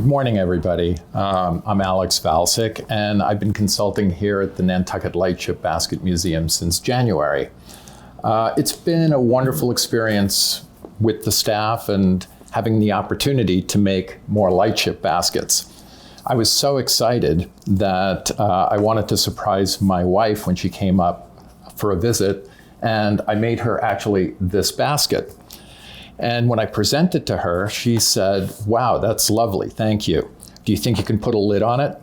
Good morning, everybody. I'm Alex Valsic, and I've been consulting here at the Nantucket Lightship Basket Museum since January. It's been a wonderful experience with the staff and having the opportunity to make more lightship baskets. I was so excited that I wanted to surprise my wife when she came up for a visit, and I made her actually this basket. And when I presented to her, she said, "Wow, that's lovely, thank you. Do you think you can put a lid on it?"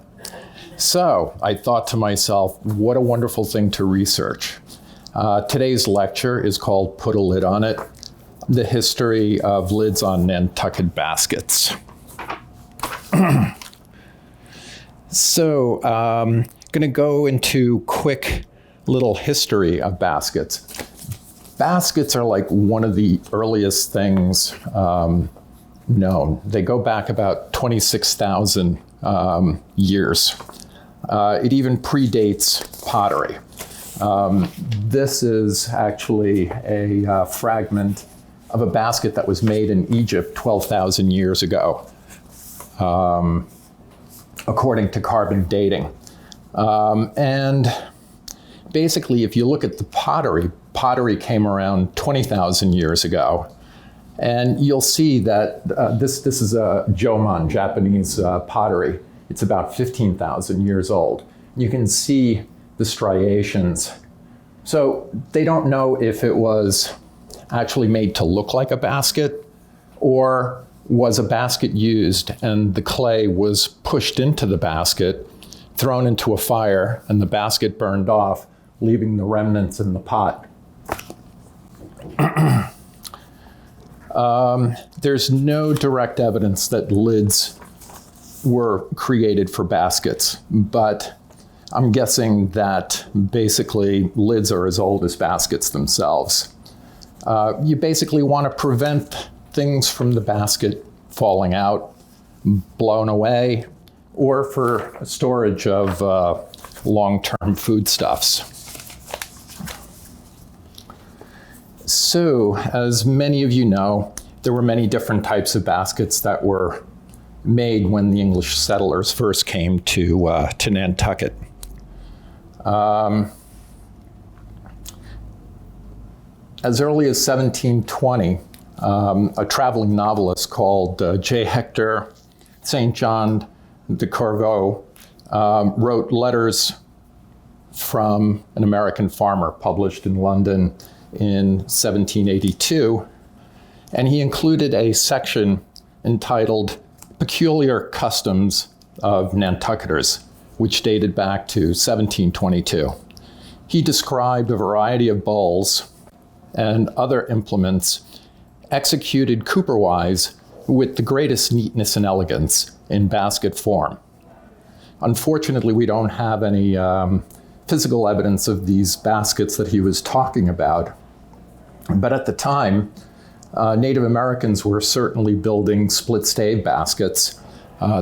So I thought to myself, what a wonderful thing to research. Today's lecture is called Put a Lid on It, the history of lids on Nantucket baskets. So I'm gonna go into quick little history of baskets. Baskets are like one of the earliest things known. They go back about 26,000 years. It even predates pottery. This is actually a fragment of a basket that was made in Egypt 12,000 years ago, according to carbon dating. And basically, if you look at the pottery came around 20,000 years ago. And you'll see that this is a Jomon, Japanese pottery. It's about 15,000 years old. You can see the striations. So they don't know if it was actually made to look like a basket or was a basket used and the clay was pushed into the basket, thrown into a fire, and the basket burned off, leaving the remnants in the pot. There's no direct evidence that lids were created for baskets, but I'm guessing that basically lids are as old as baskets themselves. You basically want to prevent things from the basket falling out, blown away, or for storage of long-term foodstuffs. So, as many of you know, there were many different types of baskets that were made when the English settlers first came to Nantucket. As early as 1720, a traveling novelist called J. Hector St. John de Corveau wrote letters from an American farmer published in London in 1782, and he included a section entitled Peculiar Customs of Nantucketers, which dated back to 1722. He described a variety of bowls and other implements executed cooperwise with the greatest neatness and elegance in basket form. Unfortunately, we don't have any physical evidence of these baskets that he was talking about. But at the time, Native Americans were certainly building split-stave baskets.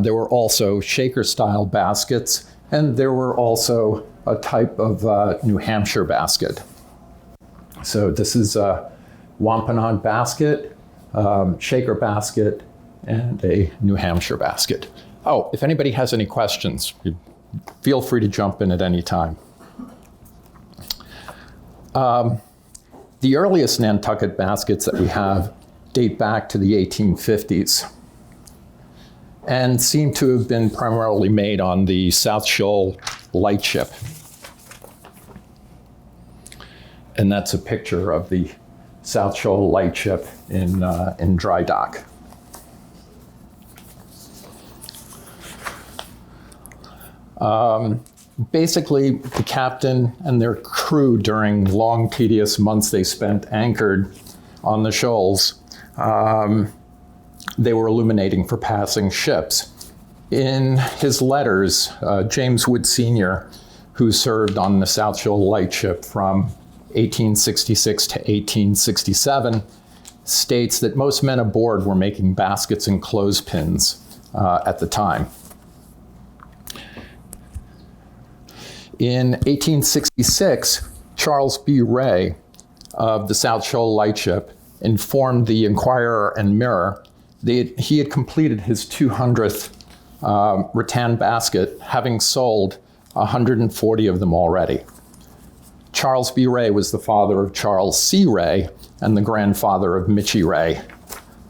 There were also shaker-style baskets, and there were also a type of New Hampshire basket. So this is a Wampanoag basket, shaker basket, and a New Hampshire basket. Oh, if anybody has any questions, feel free to jump in at any time. The earliest Nantucket baskets that we have date back to the 1850s and seem to have been primarily made on the South Shoal Lightship. And that's a picture of the South Shoal Lightship in dry dock. Basically, the captain and their crew during long, tedious months they spent anchored on the shoals, they were illuminating for passing ships. In his letters, James Wood Sr., who served on the South Shoal Lightship from 1866 to 1867, states that most men aboard were making baskets and clothespins at the time. In 1866, Charles B. Reyes of the South Shoal Lightship informed the Inquirer and Mirror that he had completed his 200th rattan basket, having sold 140 of them already. Charles B. Rey was the father of Charles C. Rey and the grandfather of Mitchie Rey,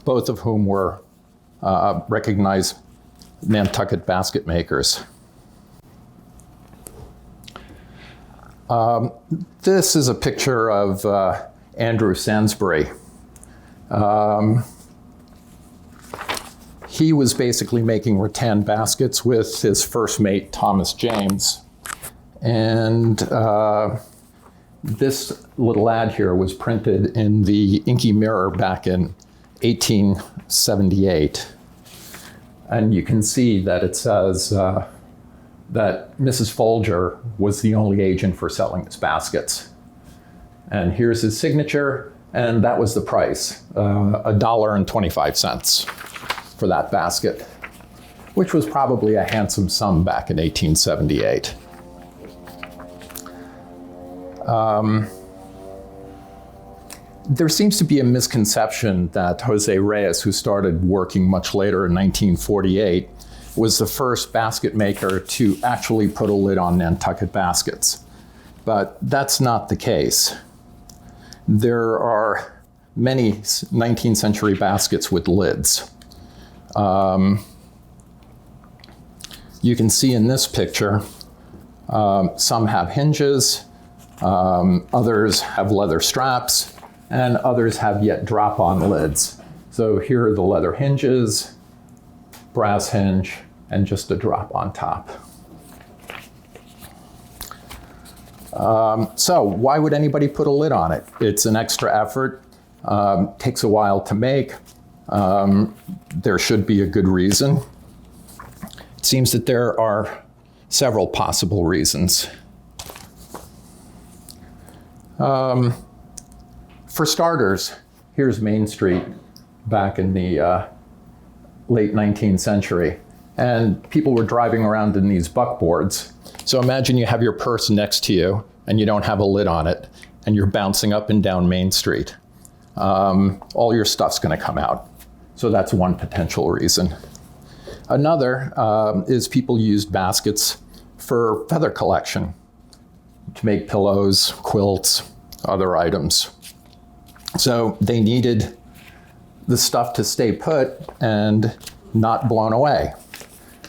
both of whom were recognized Nantucket basket makers. This is a picture of Andrew Sainsbury. He was basically making rattan baskets with his first mate, Thomas James. And this little ad here was printed in the Inky Mirror back in 1878. And you can see that it says that Mrs. Folger was the only agent for selling his baskets. And here's his signature, and that was the price, $1.25 for that basket, which was probably a handsome sum back in 1878. There seems to be a misconception that Jose Reyes, who started working much later in 1948, was the first basket maker to actually put a lid on Nantucket baskets. But that's not the case. There are many 19th century baskets with lids. You can see in this picture, some have hinges, others have leather straps, and others have yet drop-on lids. So here are the leather hinges, brass hinge, and just a drop on top. So why would anybody put a lid on it? It's an extra effort, takes a while to make. There should be a good reason. It seems that there are several possible reasons. For starters, here's Main Street back in the late 19th century, and people were driving around in these buckboards. So imagine you have your purse next to you and you don't have a lid on it, and you're bouncing up and down Main Street. All your stuff's going to come out. So that's one potential reason. Another is people used baskets for feather collection, to make pillows, quilts, other items. So they needed the stuff to stay put and not blown away.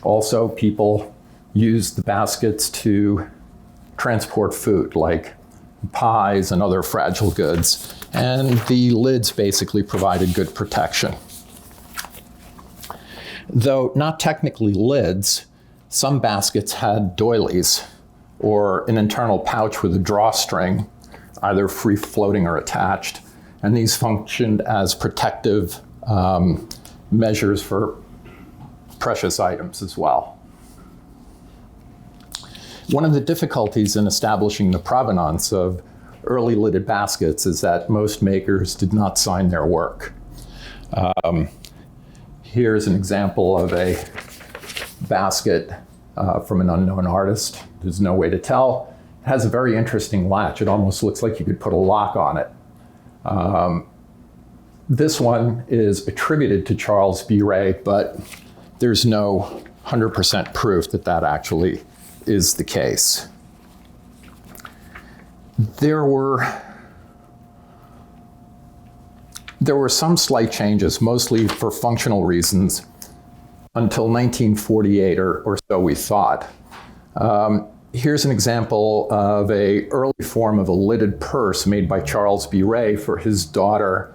Also, people used the baskets to transport food, like pies and other fragile goods, and the lids basically provided good protection. Though not technically lids, some baskets had doilies, or an internal pouch with a drawstring, either free floating or attached, and these functioned as protective measures for precious items as well. One of the difficulties in establishing the provenance of early lidded baskets is that most makers did not sign their work. Here's an example of a basket from an unknown artist. There's no way to tell. It has a very interesting latch. It almost looks like you could put a lock on it. This one is attributed to Charles B. Rey, but there's no 100% proof that that actually is the case. There were some slight changes, mostly for functional reasons, until 1948 or so we thought. Here's an example of an early form of a lidded purse made by Charles B. Rey for his daughter,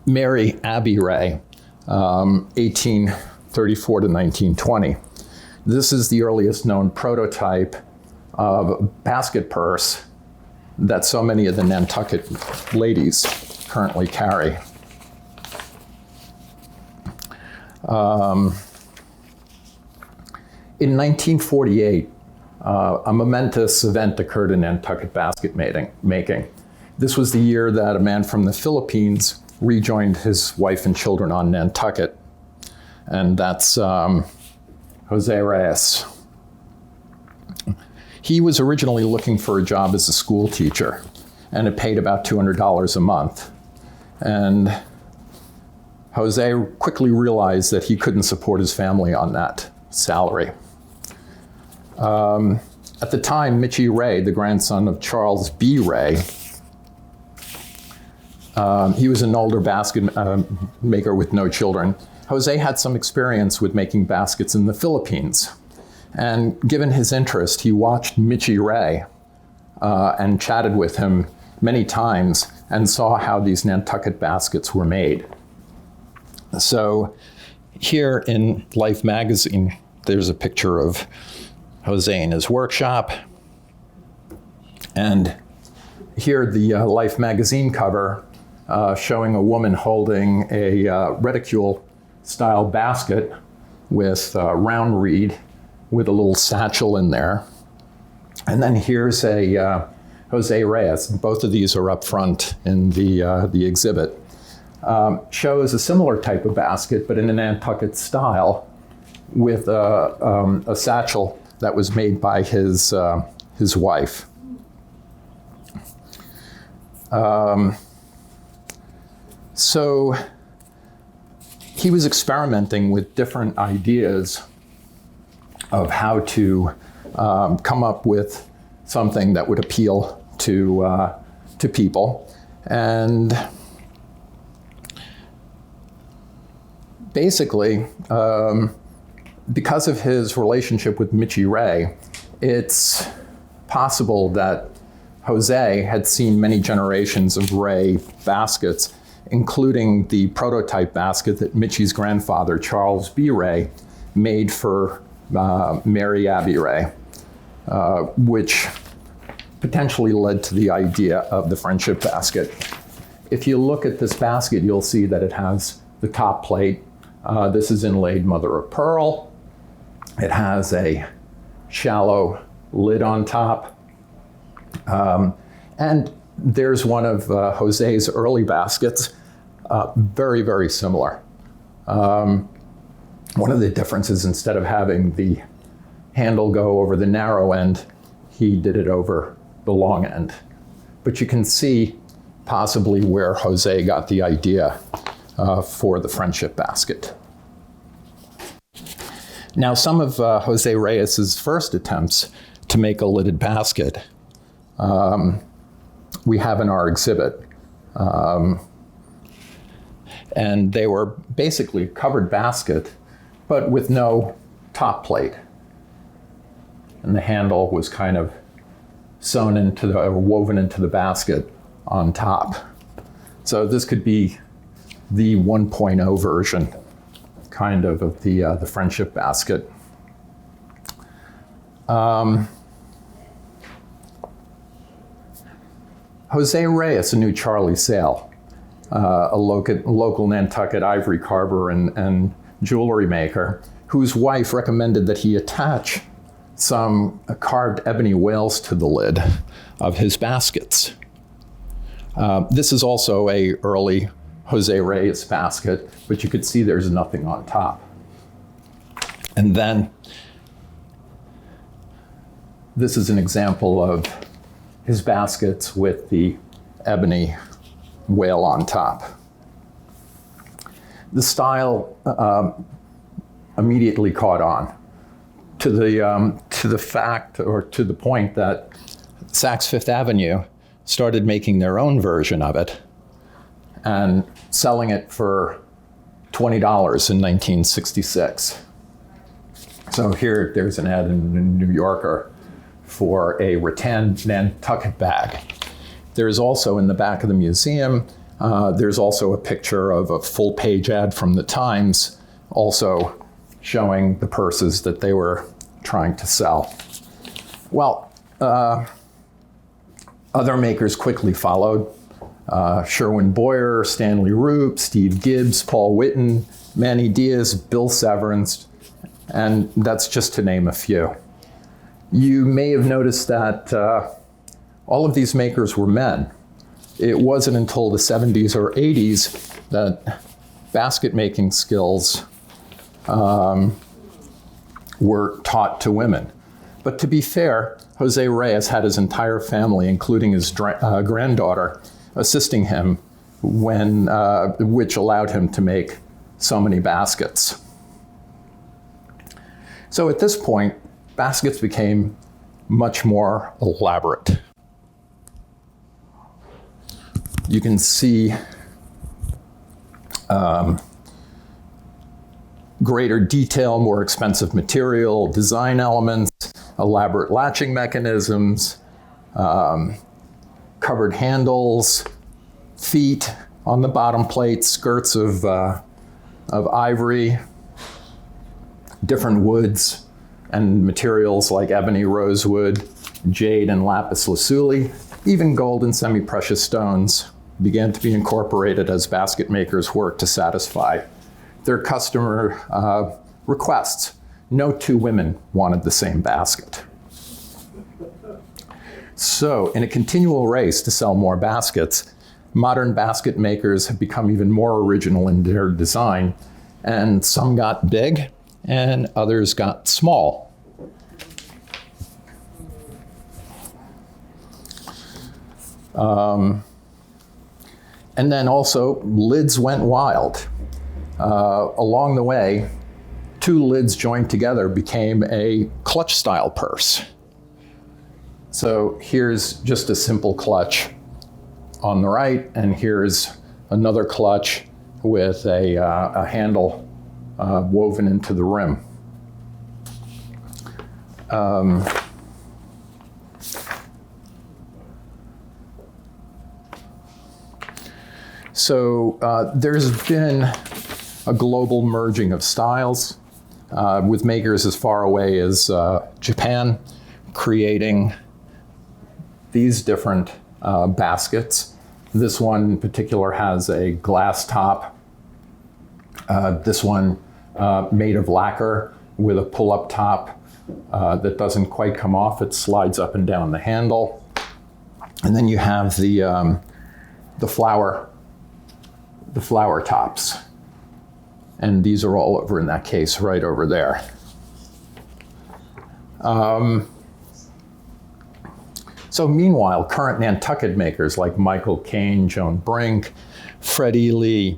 Mary Abbey Rey, 1834 to 1920. This is the earliest known prototype of a basket purse that so many of the Nantucket ladies currently carry. In 1948, a momentous event occurred in Nantucket basket making. This was the year that a man from the Philippines rejoined his wife and children on Nantucket, and that's Jose Reyes. He was originally looking for a job as a school teacher, and it paid about $200 a month. And Jose quickly realized that he couldn't support his family on that salary. At the time, Mitchie Ray, the grandson of Charles B. Ray, he was an older basket maker with no children. Jose had some experience with making baskets in the Philippines. And given his interest, he watched Mitchie Ray and chatted with him many times and saw how these Nantucket baskets were made. So here in Life magazine, there's a picture of Jose in his workshop. And here the Life magazine cover showing a woman holding a reticule-style basket with round reed with a little satchel in there. And then here's a Jose Reyes. Both of these are up front in the exhibit. Shows a similar type of basket, but in a Nantucket style, with a satchel that was made by his wife. So he was experimenting with different ideas of how to come up with something that would appeal to people. And basically, because of his relationship with Mitchie Ray, it's possible that Jose had seen many generations of Ray baskets, including the prototype basket that Mitchie's grandfather, Charles B. Ray, made for Mary Abbey Ray, which potentially led to the idea of the friendship basket. If you look at this basket, you'll see that it has the top plate. This is inlaid mother of pearl. It has a shallow lid on top. And there's one of Jose's early baskets, very, very similar. One of the differences, instead of having the handle go over the narrow end, he did it over the long end. But you can see possibly where Jose got the idea for the friendship basket. Now, some of Jose Reyes's first attempts to make a lidded basket we have in our exhibit. And they were basically a covered basket, but with no top plate. And the handle was kind of sewn into or woven into the basket on top. So this could be the 1.0 version, kind of the friendship basket. Jose Reyes knew Charlie Sale, a local Nantucket ivory carver and jewelry maker, whose wife recommended that he attach some carved ebony whales to the lid of his baskets. This is also a early Jose Reyes basket, but you could see there's nothing on top. And then this is an example of his baskets with the ebony whale on top. The style immediately caught on to the fact, or to the point that Saks Fifth Avenue started making their own version of it and selling it for $20 in 1966. So here, there's an ad in the New Yorker for a rattan Nantucket bag. There's also in the back of the museum, there's also a picture of a full-page ad from the Times, also showing the purses that they were trying to sell. Well, other makers quickly followed. Sherwin Boyer, Stanley Roop, Steve Gibbs, Paul Whitten, Manny Diaz, Bill Severance, and that's just to name a few. You may have noticed that all of these makers were men. It wasn't until the 70s or 80s that basket making skills were taught to women. But to be fair, Jose Reyes had his entire family, including his granddaughter, assisting him, which allowed him to make so many baskets. So at this point, baskets became much more elaborate. You can see greater detail, more expensive material, design elements, elaborate latching mechanisms, covered handles, feet on the bottom plate, skirts of ivory, different woods and materials like ebony, rosewood, jade, and lapis lazuli. Even gold and semi-precious stones began to be incorporated as basket makers worked to satisfy their customer requests. No two women wanted the same basket. So, in a continual race to sell more baskets, modern basket makers have become even more original in their design, and some got big and others got small. And then also, lids went wild. Along the way, two lids joined together became a clutch-style purse. So here's just a simple clutch on the right, and here's another clutch with a handle woven into the rim. So there's been a global merging of styles with makers as far away as Japan creating these different baskets. This one in particular has a glass top. This one made of lacquer with a pull-up top that doesn't quite come off. It slides up and down the handle. And then you have the flower tops. And these are all over in that case right over there. So meanwhile, current Nantucket makers like Michael Caine, Joan Brink, Fred Ely,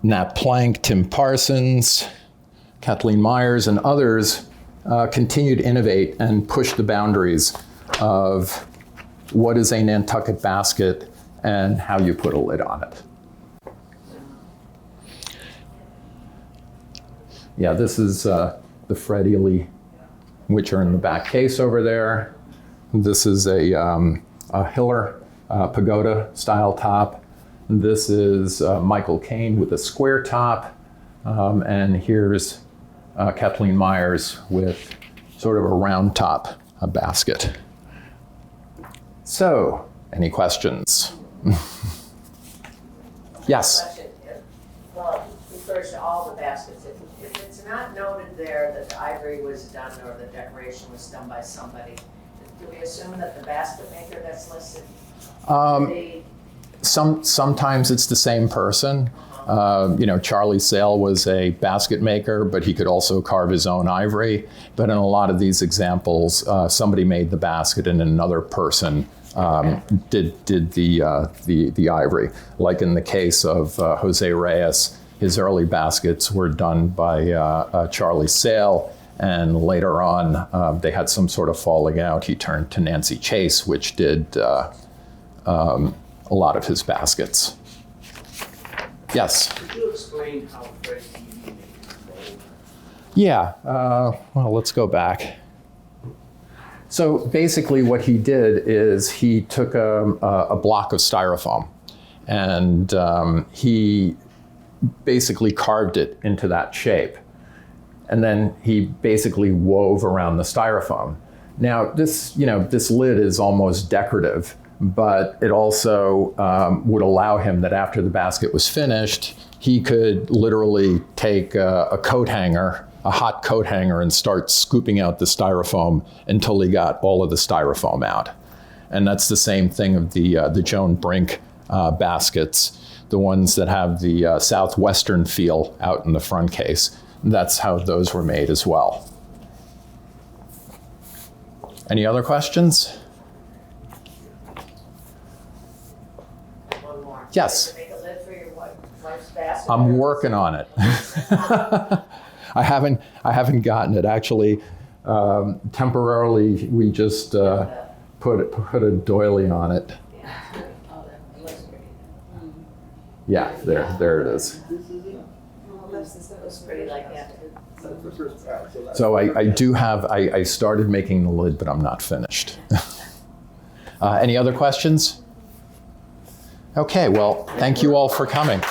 Nat Plank, Tim Parsons, Kathleen Myers, and others continue to innovate and push the boundaries of what is a Nantucket basket and how you put a lid on it. Yeah, this is the Fred Ely, which are in the back case over there. This is a Hiller pagoda style top. This is Michael Caine with a square top. And here's Kathleen Myers with sort of a round top basket. So, any questions? Yes? Well, it refers to all the baskets. If it's not noted there that the ivory was done or the decoration was done by somebody, do we assume that the basket maker that's listed? Sometimes it's the same person. Charlie Sale was a basket maker, but he could also carve his own ivory. But in a lot of these examples, somebody made the basket and another person did the ivory. Like in the case of Jose Reyes, his early baskets were done by Charlie Sale, and later on they had some sort of falling out. He turned to Nancy Chase, which did a lot of his baskets. Yes? Could you explain how Fred Ely made his mold? Yeah, well, let's go back. So basically what he did is he took a block of styrofoam and he basically carved it into that shape. And then he basically wove around the styrofoam. Now this lid is almost decorative, but it also would allow him that after the basket was finished, he could literally take a coat hanger, a hot coat hanger, and start scooping out the styrofoam until he got all of the styrofoam out. And that's the same thing of the Joan Brink baskets, the ones that have the southwestern feel out in the front case. That's how those were made as well. Any other questions? One more. Yes. Make a lid for your wife's basket? I'm working on it. I haven't gotten it. Actually, temporarily, we just put a doily on it. Yeah, it's pretty. Oh, that looks pretty. Yeah, there it is. It looks pretty like that. That's the first part. So that's So I do have, I started making the lid, but I'm not finished. Any other questions? Okay, well, thank you all for coming.